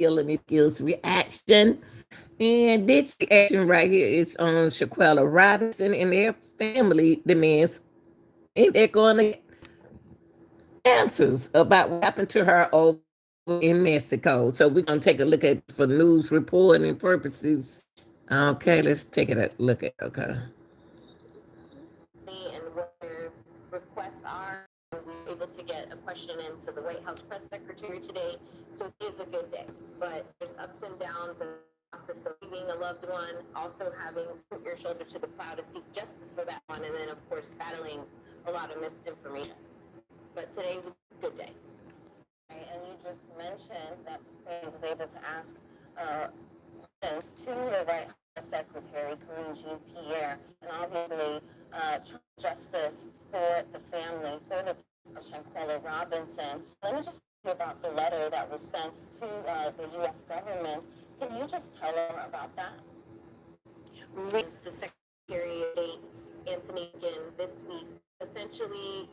Skills reaction. And this reaction right here is on Shaquella Robinson and their family demands, and they're going to get answers about what happened to her over in Mexico. So we're going to take a look at this for news reporting purposes. Okay, let's take a look at. Okay. And what their requests are. We were able to get a question into the White House press secretary today, so it is a good day. But there's ups and downs in the process of leaving a loved one, also having to put your shoulder to the plow to seek justice for that one, and then of course battling a lot of misinformation. But today was a good day. Right, and you just mentioned that the family was able to ask uh, questions to the White House Secretary, Karine Jean-Pierre, and obviously justice for the family, for the Shanquella Robinson. Let me just tell you about the letter that was sent to the U.S. government. Can you just tell us about that? The Secretary of State, Anthony Blinken, this week, essentially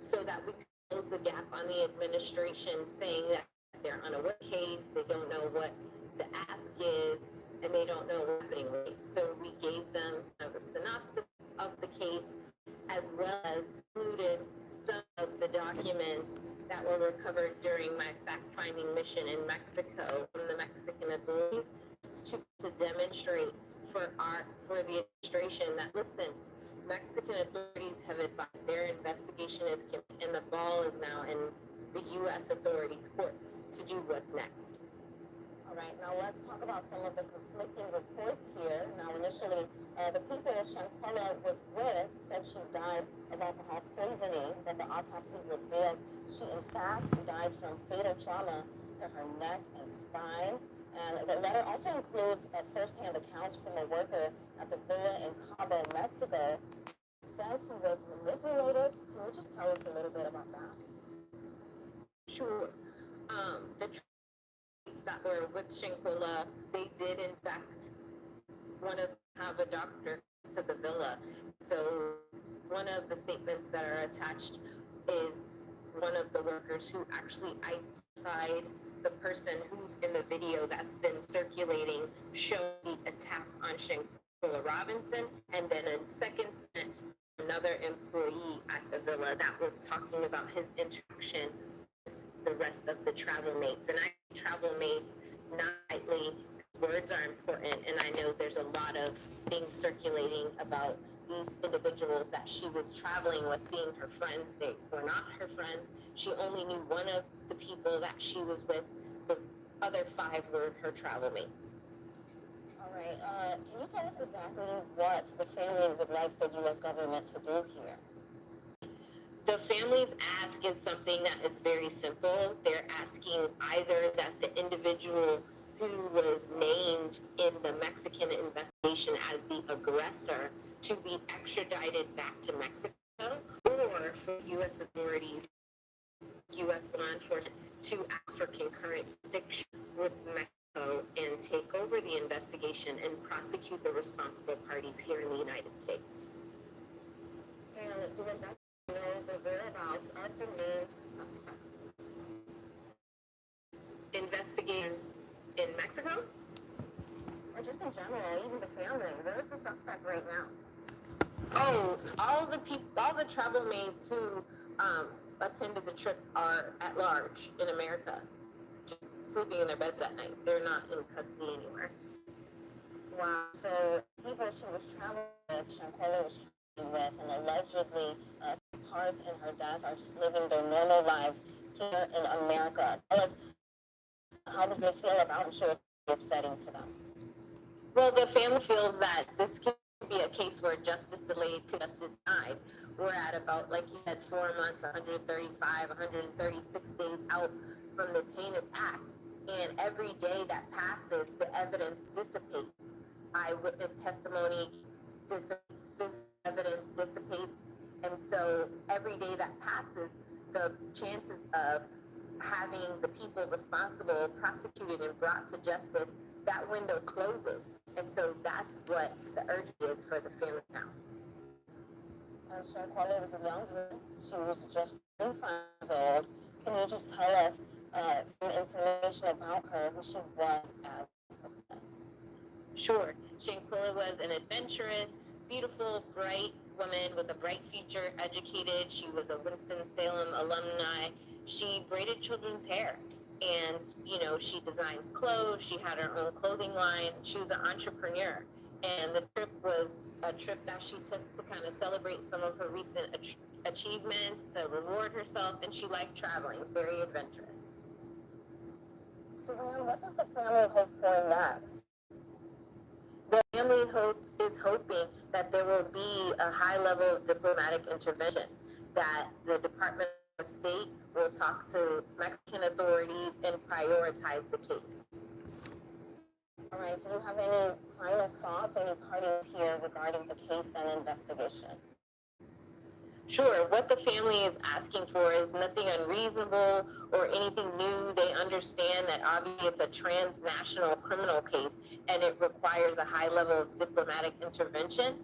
so that we can close the gap on the administration, saying that they're unaware of the case, they don't know what the ask is, and they don't know what's happening with it. So we gave them a synopsis of the case, as well as included some of the documents that were recovered during my fact-finding mission in Mexico from the Mexican authorities to demonstrate for the administration that, listen, Mexican authorities have advised their investigation is complete, and the ball is now in the U.S. authorities' court to do what's next. All right, now let's talk about some of the conflicting reports here. Now, initially, the people Shanquella was with said she died of alcohol poisoning, that the autopsy revealed she, in fact, died from fatal trauma to her neck and spine. And the letter also includes first-hand accounts from a worker at the villa in Cabo, Mexico. It says he was manipulated. Can you just tell us a little bit about that? Sure. The that were with Shanquella, they did in fact want to have a doctor to the villa. So one of the statements that are attached is one of the workers who actually identified the person who's in the video that's been circulating showing the attack on Shanquella Robinson, and then a second another employee at the villa that was talking about his interaction the rest of the travel mates. And I travel mates not lightly. Words are important, and I know there's a lot of things circulating about these individuals that she was traveling with being her friends. They were not her friends. She only knew one of the people that she was with. The other 5 were her travel mates. All right. Can you tell us exactly what the family would like the U.S. government to do here? The family's ask is something that is very simple. They're asking either that the individual who was named in the Mexican investigation as the aggressor to be extradited back to Mexico, or for U.S. authorities, U.S. law enforcement, to ask for concurrent jurisdiction with Mexico and take over the investigation and prosecute the responsible parties here in the United States. And do investigators know the whereabouts of the named suspect? Investigators in Mexico? Or just in general, even the family. Where is the suspect right now? Oh, all the travel mates who attended the trip are at large in America, just sleeping in their beds at night. They're not in custody anywhere. Wow. So people she was traveling with, Shanquella was traveling with, and allegedly parts in her death are just living their normal lives here in America. Tell us, how does they feel about it? I'm sure it's upsetting to them. Well, the family feels that this could be a case where justice delayed, justice denied. We're at about, like you said, 4 months, 135, 136 days out from this heinous act. And every day that passes, the evidence dissipates. Eyewitness testimony dissipates, physical evidence dissipates. And so every day that passes, the chances of having the people responsible prosecuted and brought to justice, that window closes. And so that's what the urge is for the family now. Shanquella was a young girl. She was just 25 years old. Can you just tell us some information about her, who she was as a woman? Sure. Shanquella was an adventurous, beautiful, bright woman with a bright future, educated. She was a Winston-Salem alumni. She braided children's hair. And, she designed clothes. She had her own clothing line. She was an entrepreneur. And the trip was a trip that she took to kind of celebrate some of her recent achievements, to reward herself. And she liked traveling, very adventurous. So, Ram, what does the family hope for next? The family is hoping that there will be a high level of diplomatic intervention, that the Department of State will talk to Mexican authorities and prioritize the case. All right, do you have any final thoughts, any parties here regarding the case and investigation? Sure, what the family is asking for is nothing unreasonable or anything new. They understand that obviously it's a transnational criminal case and it requires a high level of diplomatic intervention.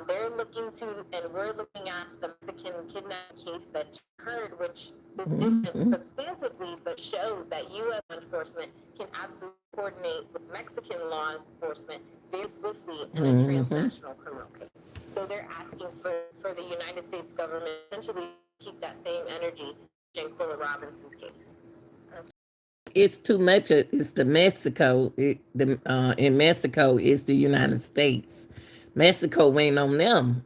They're looking to, and we're looking at the Mexican kidnapping case that occurred, which is different substantively, but shows that U.S. law enforcement can absolutely coordinate with Mexican law enforcement very swiftly in a transnational criminal case. So they're asking for the United States government essentially keep that same energy in Shanquella Robinson's case. It's too much. It's the Mexico. In Mexico, it's the United States. Mexico waiting on them,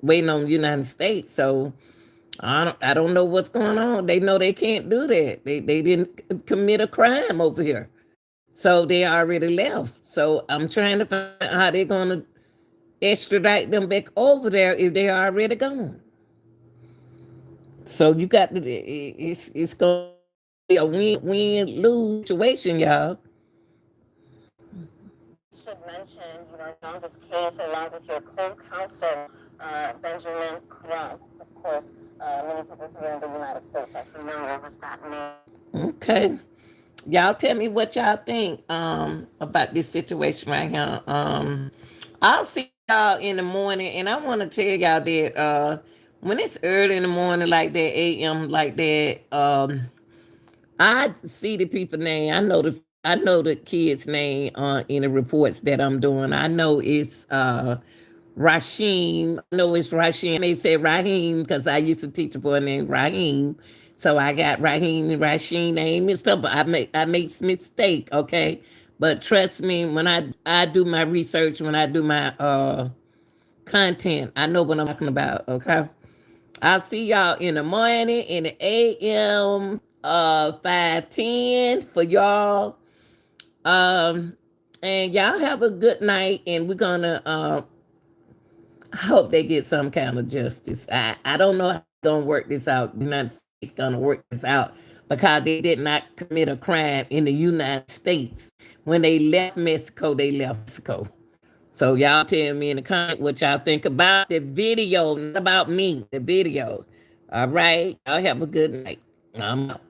waiting on the United States. So I don't know what's going on. They know they can't do that. They didn't commit a crime over here, so they already left. So I'm trying to find out how they're gonna extradite them back over there if they are already gone. So you got to. It's gonna be a win-lose situation, y'all. Should mention you are on this case along with your co-counsel, Benjamin Crump. Of course, many people here in the United States are familiar with that name. Okay. Y'all tell me what y'all think about this situation right here. I'll see y'all in the morning, and I want to tell y'all that when it's early in the morning like that, a.m. like that, I see the people name. I know the kids name in the reports that I'm doing. I know it's Rashim. I know it's Rashim. I may say Raheem because I used to teach a boy named Raheem. So I got Raheem and Rashim name and stuff, but I make mistake, okay? But trust me, when I do my research, when I do my content, I know what I'm talking about, okay? I'll see y'all in the morning in the AM 5:10 for y'all. And y'all have a good night, and we're gonna I hope they get some kind of justice. I don't know how they're gonna work this out. The United States gonna work this out because they did not commit a crime in the United States. When they left Mexico, they left Mexico. So y'all tell me in the comment what y'all think about the video, not about me, the video. All right. Y'all have a good night. I'm out.